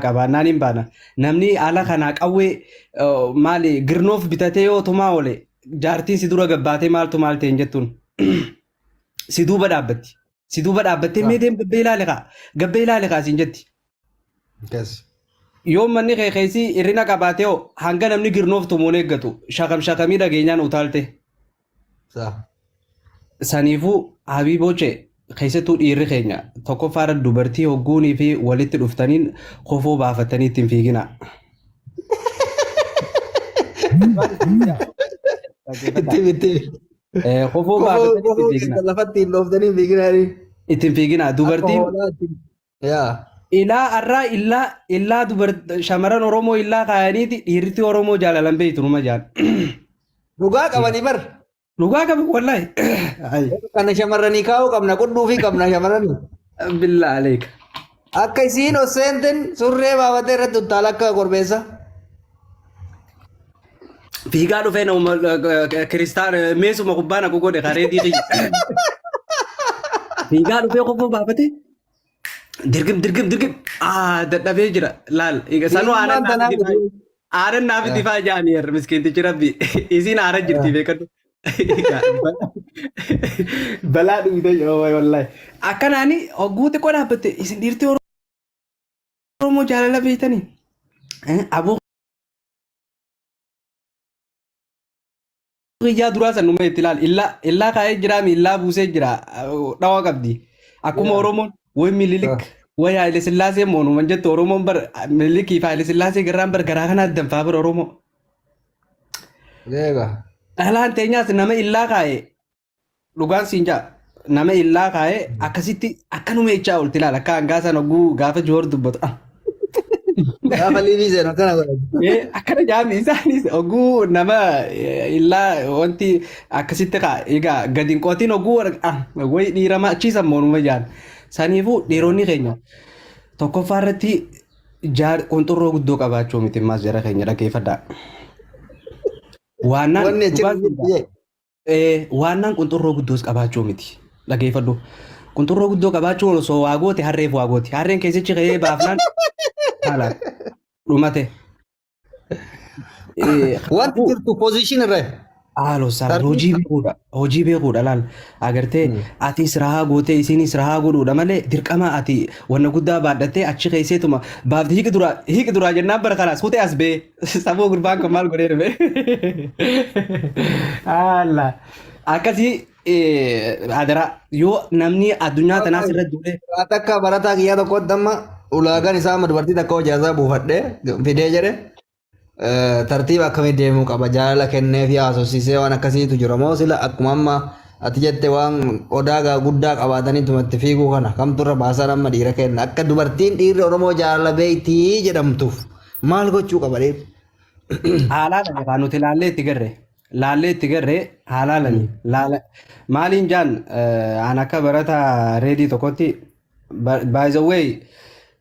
qabaannaan hin baana. Namni ala kanaa qawwee maali girnoof bitatee yoo tumaa oole jaartiin si dura gabbaatee maaltu maal ta'e jettuun si duuba dhaabbatti. Si duuba dhaabbattee mee deem gabbee ilaale kaasiin jetti. Yoo manni keessi irrina qabaatee hanga namni girnoof tumuun eeggatu shakamii dhageenyaan utaalte. Saniifuu Habiibooche keessattuu dhiirri keenya tokkoffaadha dubartii hogguunii fi walitti dhuftaniin kofoo baafatanii ittiin fiigina. Kofoo baafatanii ittiin fiigina. Dubartiin ilaa arraa illaa shamaran Oromoo illaa kaayaniiti dhiirti Oromoo jaalalan beeytu numa jaal. Dhugaa qabanii bar. Dhugaa qabu wallahi. Kana shamarranii kaa'uu qabna qudhuu fi qabna shamarranii. Billaa aleeka. Akka isiin osseenten surree baafatee irratti uttaala akka korbeessa. Fiigaa dhufee nama kiristaan meesuma kubbaa na godhe kareetii xiyya. Fiigaa dhufee kofoo baafatee. Dirgim dadhabee jira laal sanuu aaran naaf difaa jaaniyer miskiintichi rabbi isiin aaran jirti beekadhu balaa dhumte wallahi akkanaani hogguu xiqqoo dhaabbatte isin dhiirtii Oromoo jaalala beeytanii aboo guyyaa duraa san numa itti laal illaa kaa'ee jira miillaa buusee jira dhawaa qabdi akkuma Oromoon ወይ ሚሊሊክ ወይ ኃይለ ሥላሴ መሆኑ መንጀት ኦሮሞን በር ሚሊሊክ ይፋ ኃይለ ሥላሴ ገራን በር ገራ ከና ደንፋ በር ኦሮሞ ሌጋ አላንተኛስ ነመ ኢላ ካዬ ሉጋን ሲንጃ ነመ ኢላ ካዬ አከሲቲ አከኑመ ኢቻ ኡልቲላ ለካ አንጋሳ ነጉ ጋፈ ጆር ዱበቱ ጋፈ ሊቪዘ ነው ከና አከነ ጃሚ ኢሳኒስ ኦጉ ነመ ኢላ ወንቲ አከሲቲ ካ ኢጋ ገዲን ቆቲን ኦጉ ወይ ዲራማ ቺሰ መሆኑ መጃን Saniifuu dhiironni keenya tokkoffaa irratti qunxurroo guddoo qabaachuu miti ammas jara keenya dhaggeeffadhaa. Waannaan qunxurroo guddoos qabaachuu miti dhaggeeffadhu. Qunxurroo guddoo qabaachuun osoo waa goote harreef waa gooti. Harreen keessichi ka'ee baafnaan haala dhumate. Wanti jirtu position irra. Halo sar hojii beekuudha laal agartee atis rahaa gootee isinis rahaa godhuudha malee dirqama ati wanna guddaa baadhattee achi keesseetuma baafti hiiki duraa jennaan bara kanaas kutee as bee saboo gurbaan kan maal godhee dhufe. Haala akkasii adara yoo namni addunyaa tanaas irra duudhee. Takka barataa kiyyaa tokkotti amma ulaagaan isaa dubartii takka hojjaasaa buufadhee fidee jedhe. Tartiiba akkamii deemuu qaba jaalala kennee fi haasofsiisee waan akkasiitu jira moo sila akkuma amma ati jette waan odaa guddaa qabaatanii tumatti fiiguu kana kamturra baasan amma dhiira kenna akka dubartiin dhiirri Oromoo jaalala beeytii jedhamtuuf maal gochuu qaba dheeru. Haalaalan afaan nuti laallee itti garree haalaalan maaliin jaan aan akka barata reedii tokkotti by the way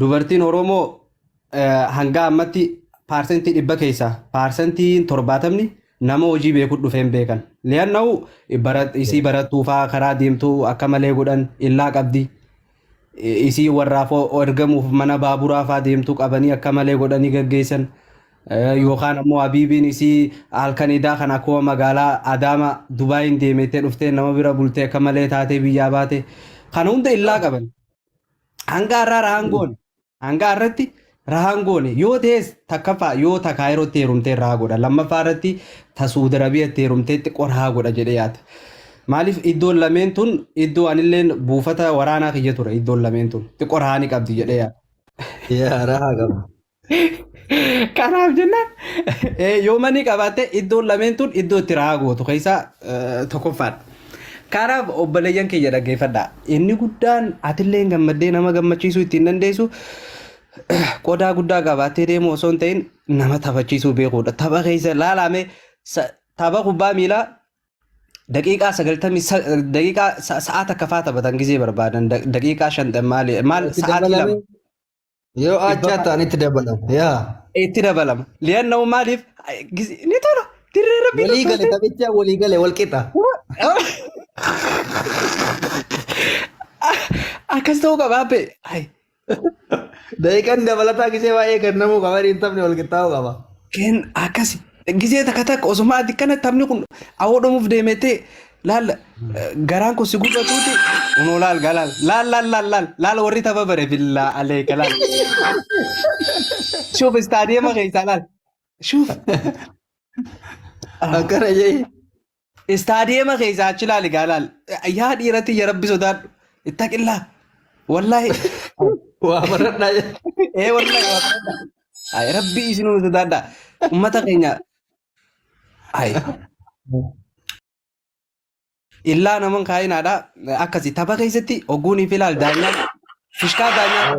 dubartiin Oromoo hanga ammatti Parsentii dhibba keessaa parsentiin 70 nama hojii beekuu dhufeen beekan. Liyaanna'u isii barattuufaa karaa deemtuu akka malee godhan illaa qabdi. Isii warraaf ergamuuf mana baaburaafaa deemtuu qabanii akka malee godhanii gaggeessan. Yookaan ammoo Habiibiin isii halkaniidaa kan akkuma magaalaa Adaama Dubaayin deemettee dhuftee nama bira bultee akka malee taatee biyyaa baate. Kana hunda illaa qaban. Hanga har'aa rahaan goone. Hanga har'atti rahaan goone yoo ta'es takkaffaa yoo takkaa yerootti heerumtee rahaa godha lammaffaa irratti Suudi Arabiyaatti heerumteetti qoraa godha jedhee yaada. Maaliif iddoon lameen tun iddoo anilleen buufata waraanaa kiyya ture iddoon lameen tun xiqqoo rahaa ni qabdi jedhee yaada. Yaa rahaa qaba. Kanaaf jennaan yoo manni qabaatte iddoon lameen tun iddoo itti rahaa gootu keessaa tokkoffaadha. Kanaaf obboleeyyan kiyya dhaggeeffadhaa. Inni guddaan atillee gammaddee nama gammachiisuu ittiin dandeessu. Qodaa guddaa qabaatee deemu osoo hin ta'in nama taphachiisuu beekuudha. Tapha keessa laalame tapha kubbaa miilaa daqiiqaa 90 daqiiqaa sa'aata kafaa taphatan gizee barbaadan daqiiqaa 50 maal sa'aatii lama. Yoo achaa ta'an itti dabalama. Yaa. Itti dabalama. Liyaanna'u maaliif ni tola. Dirree rabbii. Walii gale taphichaa walii gale wal qixa. Akkas ta'uu qabaa bee. Da'iiqaan dabalataa gisee baay'ee kennamuu qaba hin taphne wal qixxaa'uu qaba. Ken akkasi gisee takka takka osuma ati kana taphni kun awwaadhamuuf deemete laal garaan kun si gubbatuuti unoo laal galaal laal warri tapha bare billaa aleeka laal. Shuuf istaadiyeema keessaa laal. Shuuf. Akkana jee. Istaadiyeema keessaa achi laali gaalaal. Yaa dhiiratti yaa rabbi sodaadhu. Ittaqillaa. Wallaahi. Waa baradhaa jee. Wallaahi waa baradhaa. Ay rabbi isinuu sodaadhaa. Ummata keenya. Ay. Illaa naman kaayinaadha. Akkasii tapha keessatti ogguunii fi laal daanyaan. Fishkaa daanyaan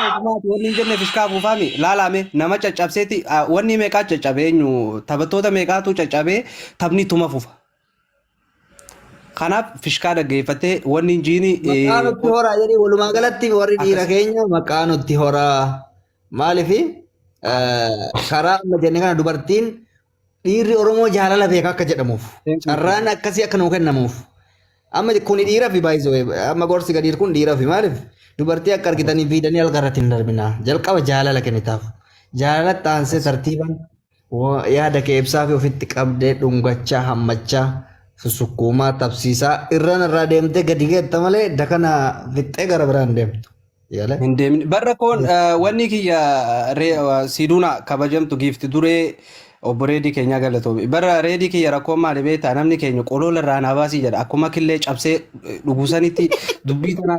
ogumaati wanni hin jenne fishkaa buufaami laalame nama caccabseeti wanni meeqaa caccabee eenyu taphattoota meeqaatu caccabee taphni tuma fufa. Kanaaf fishkaa dhaggeeffatee wanni hin jiini. Maqaa nutti horaa jedhii walumaa galatti warri dhiira keenya maqaa nutti horaa maaliifi karaa amma jenne kana dubartiin dhiirri Oromoo jaalala beeka akka jedhamuuf carraan akkasii akka nuu kennamuuf. Amma kuni dhiiraa fi baay'isoo amma gorsi gadiir kun dhiiraa fi maaliif dubartii akka argitanii fiidanii algarratti hin darbinaa jalqaba jaalala kennitaaf jaalala taansee tartiibaan yaada kee ibsaa fi ofitti qabdee dhungachaa hammachaa susukkuumaa tapsiisaa irraa deemtee gadi geetta malee dakana fixxee gara biraan deemtu. Hin deemne barra koon wanni kiyya siiduuna kabajamtu giifti duree. Obbo Reedii keenya galatoome. Bara Reedii kiyya rakkoo maali beektaa namni keenya qolola irraa naa baasii jedha. Akkuma killee cabsee dhugusanitti dubbii tanaa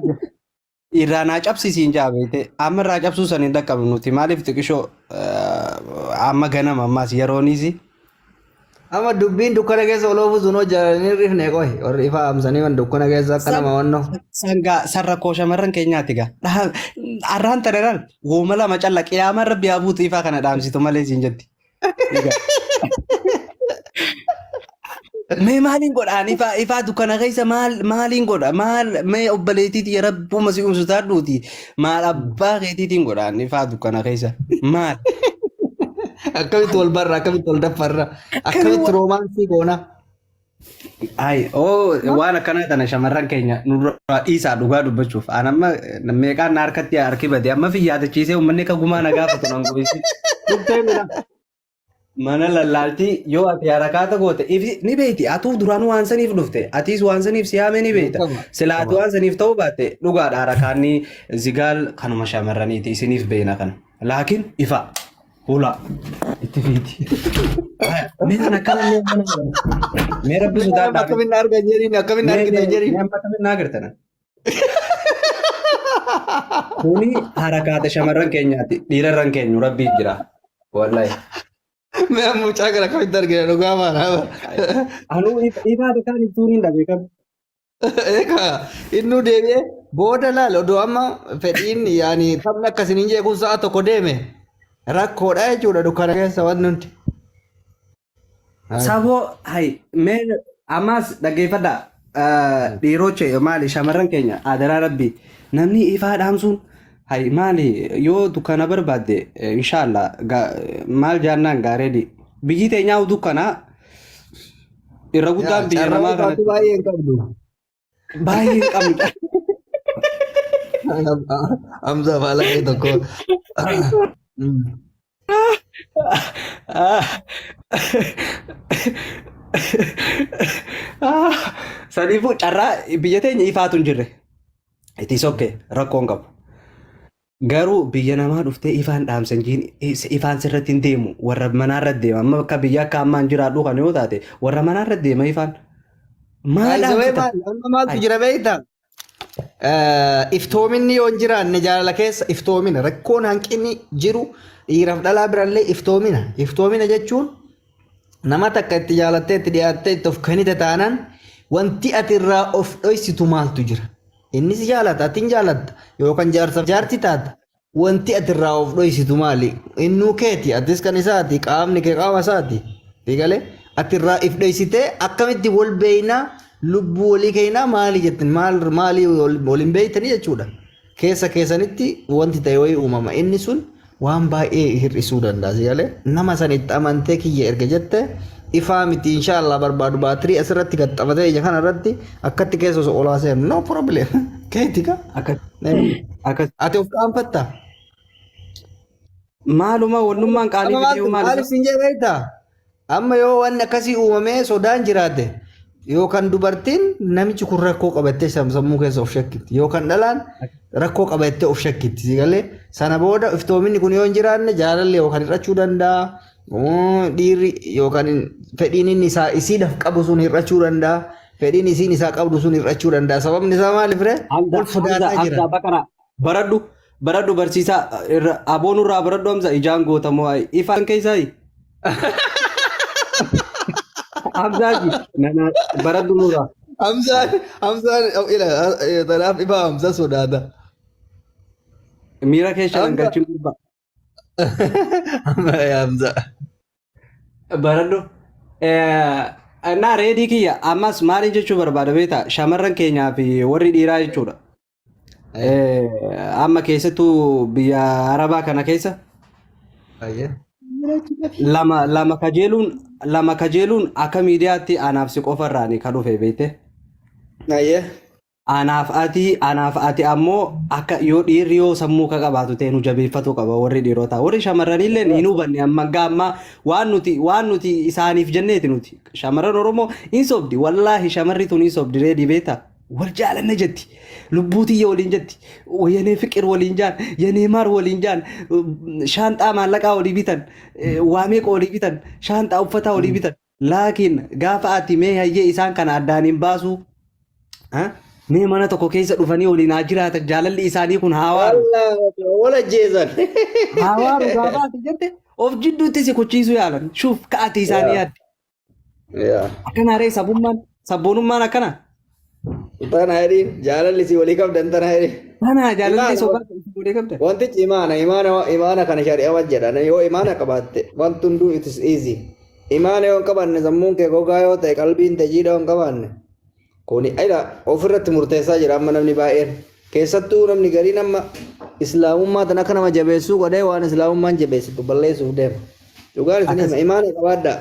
irraa naa cabsisiin jaabeete. Amma irraa cabsuu san hin dhaqqabnu nuti maaliif xiqqishoo amma ganama ammaas yerooniisi. Amma dubbiin dukkana keessa oloofu sunoo jaalanii rifne qoy warri ifa amsanii waan dukkana keessa akka nama wannoo. Sangaa sarra koo shamarran keenyaati gaa. Arraan tareeraan wooma lama calla qiyaamaa rabbi haa buutu ifaa kana dhaamsitu malee siin jetti. Mee maaliin godhaan ifaa dukkana keessa maaliin godha mee obboleetiiti rabbuma si umsu taadhuuti maal abbaa keetiitiin godhaan ifaa dukkana keessa maal. Akkamitti wal barra akkamitti wal daffarra akkamitti roomaansii goona. Waan akkanaa tana shamarran keenya nurraa dhiisaa dhugaa dubbachuuf an amma meeqaan na harkatti harki bade amma fi yaadachiisee uummanni akka gumaa na gaafatu nan gobeessi. Mana lallaaltii yoo ati harakaata goote ni beekti atuu duraan waan saniif dhufte atiis waan saniif siyaame ni beekta sila ati waan saniif ta'uu baatte dhugaadha harakaanni zigaal kanuma shamarraniiti isiniif beena kana laakiin ifa hula itti fiiti. Meeshaan akkana mee rabbi sodaadhaa. Akkamiin argan jedhiin akkamiin argite jedhiin. Akkamiin agartana. Kuni harakaata shamarran keenyaati dhiirarran keenyu rabbiif jira wallahi. Mee mucaa kana akkamitti argina dhugaa maana. Anuu ifaa kan ibsuun hin dhabeekamu. Eegaa innuu deebi'ee booda laal odoo amma fedhiin yaani taphni akkasiin jeequun sa'a tokko deeme rakkoodha jechuudha dukkana keessa waan nuti. Saboo mee ammas dhaggeeffadha dhiiroche maali shamarran keenya adaraa rabbi namni ifaa dhaamsuun maali yoo dukkana barbaadde inshallah maal jaannaan gaareedi biyyi teenyaa dukkana irra guddaan biyya namaa kanatti baay'ee hin qabdu. Baay'ee hin qabdu. Hamza Faalaqee tokko. Saniifuu carraa biyya teenya ifaatu hin jirre. Itis okkee rakkoon qabu. Garuu biyya namaa dhuftee ifaan dhaamsan jiin ifaan sirratti hin deemu warra manaarra deema amma akka biyya akka ammaan jiraadhu kan yoo taate warra manaarra deema ifaan. Maaltu jira beektaa? Iftoominni yoo hin jiraanne jaalala keessa iftoomina rakkoon hanqinni jiru dhiiraaf dhalaa birallee iftoomina. Iftoomina jechuun nama takka itti jaalattee itti dhiyaattee itti of kennite taanaan wanti ati irraa of dhoysitu maaltu jira? Innis jaalata ati hin jaalatta yookaan jaarsaaf jaarti taata. Wanti ati irraa of dhoysitu maali? Innuu keeti atis kan isaati qaamni kee qaama isaati. Fiigalee ati irraa if dhoysitee akkamitti wal beeynaa lubbuu walii keenyaa maali jettin maali waliin beeytanii jechuudha. Keessa keessanitti wanti ta'e wayii uumama inni sun waan baay'ee hir'isuu danda'a sigalee nama sanitti amantee kiyya erga jette ifaa miti inshallah barbaadu baatirii asirratti gaxxabatee ija kanarratti akkatti keessa osoo olaa seenu no problem. Keeti ka? akkas akkas Ati of qaanfatta? maaluma wannummaan qaalii Amma fidee maal maaliif siin jedhe beektaa? Amma yoo wanni akkasii uumamee sodaan jiraate yookaan dubartiin namichi kun rakkoo qabattee sammuu keessa of shakkitti yookaan dhalaan rakkoo qabattee of shakkitti sigalee sana booda iftoominni kun yoo hin jiraanne jaalalli yookaan hir'achuu danda'a dhiirri yookaan fedhiin inni isaa isiidhaaf qabu sun hir'achuu danda'a fedhiin isiin isaa qabdu sun hir'achuu danda'a sababni isaa maaliif ree ol fudhataa jira. Hamza bakana baradhu barsiisaa aboonurraa baradhu Hamza ijaan gootamoo ifaan keessaayi. Hamzaaji nana baradhu nurraa. Hamzaan ila tanaaf ifa Hamza sodaata. Miira keessa dhangalchuun gurba. Hamza. Baradhu. Naa reedii kiyya ammas maaliin jechuu barbaada beektaa shamarran keenyaa fi warri dhiiraa jechuudha. Amma keessattuu biyya Arabaa kana keessa lama kajeeluun akka miidiyaatti anaaf si qofarraani kan dhufe beekte. Anaaf ati ammoo akka yoo dhiirri yoo sammuu ka qabaatu ta'e nu jabeeffatu qaba warri dhiirota warri shamarranillee hin hubanne amma gaamma waan nuti isaaniif jenneeti nuti shamarran Oromoo hin sobdi wallaahi shamarri tun hin sobdi reedii beektaa. Wal jaalanne jetti lubbuutiyya waliin jetti yenee fiqir waliin jaan yenee maar waliin jaan shaanxaa maallaqaa walii bitan waameeqa walii bitan shaanxaa uffataa walii bitan laakiin gaafa ati mee hayyee isaan kana addaan hin baasu mee mana tokko keessa dhufanii waliin haa jiraatan jaalalli isaanii kun haawaaru wala jeesan haawaaru gaafa ati jette of jidduutti si kuchiisuu yaalan shuuf ka'ati isaanii yaadde akkana ree sabboonummaan akkana. Tana hadiin jaalalli si walii qabdan tana hadiin. Tana jaalalli si walii qabdan. Wantichi imaana kana shari'a wajjedha yoo imaana qabaatte wanti hunduu it is easy. Imaana yoo hin qabaanne sammuun kee gogaa yoo ta'e qalbiin ta'e jiidha yoo hin qabaanne. Kuni ayida ofirratti murteessaa jira amma namni baay'een keessattuu namni gariin amma islaamummaa tan akka nama jabeessuu godhee waan islaamummaan jabeessitu balleessuuf deema. Dhugaan isin imaana qabaadha.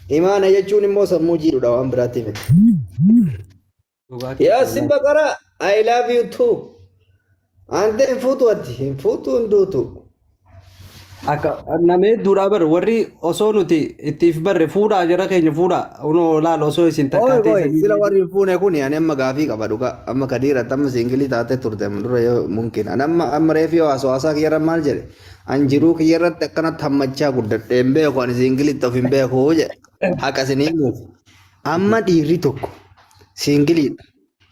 Imaana jechuun immoo sammuu jiidhudha waan biraatti miti. Yes, Bakara, I love you too. Ante futu ati, futu ndutu. Akka namee duudhaa bar warri osoo nuti ittiif barre fuudhaa jara keenya fuudhaa unoo laal osoo isin takkaatee. Sila warri fuune kuni ani amma gaafii qaba dhuga amma kadiira tamma singilii taatee turte dura yoo mungkin ani amma reefi yoo haasaa kiyyarra maal jedhe an jiruu kiyyarratti akkanatti hammachaa guddadhe hin beeku ani singilitti of hin beeku jedhe haqa isinii muufi amma dhiirri tokko singiliidha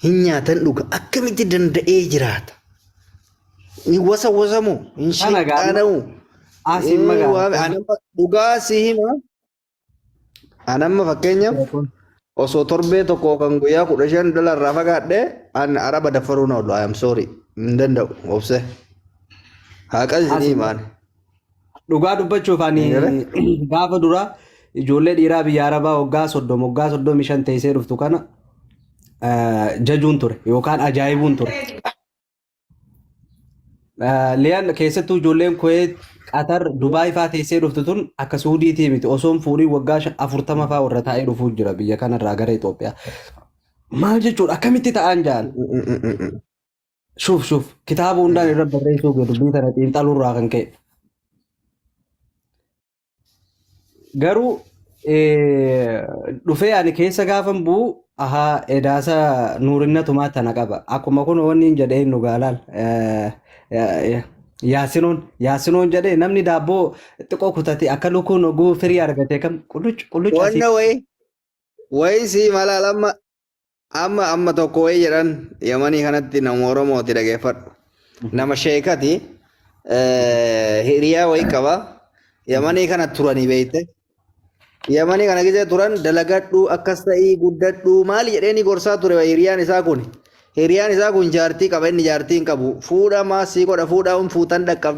hin nyaatan dhuga akkamitti danda'ee jiraata ni wasa moo hin shiqaanamu. Dhugaa si hima anamma fakkeenyaaf osoo torbee tokko kan guyyaa 15 dolarraa fagaadhe an araba dafaruu na oolu I am sorry hin danda'u obse haqa isinii himaan. Dhugaa dubbachuuf ani gaafa dura ijoollee dhiiraa biyya arabaa waggaa 35 teessee dhuftu kana jajuun ture yookaan ajaa'ibuun ture. Liyaan keessattuu ijoolleen Kuwait Qatar Dubaay fa'aa teessee dhuftu tun akka Suudiitii miti osoon fuudhii waggaa 40 fa'aa warra taa'ee dhufuu jira biyya kanarraa gara Itoophiyaa. Maal jechuudha akkamitti ta'an jaan? Shuuf kitaaba hundaan irra barreessuu dubbii tana xiinxaluurraa kan ka'e. Garuu dhufee ani keessa gaafan bu'u ahaa edaasa nuurinnatumaa tana qaba. Akkuma kun wanni hin jedhee nu gaalaal. Yaasinoon jedhee namni daabboo xiqqoo kutate akka lukuun oguu firii argate kam qullucca. Wanna wayi si malaal amma tokko wayi jedhan yamanii kanatti nama Oromooti dhageeffadhu. Nama sheekati hiriyaa wayi qaba yamanii kana turanii beeyte. Yamanii kana gisee turan dalagadhu akkas ta'ii guddadhu maali jedheeni gorsaa ture hiriyaan isaa kun. Hiriyaan isaa kun jaartii qaba inni jaartii hin qabu fuudha maasii godha fuudhaa fuutan dhaqqabda.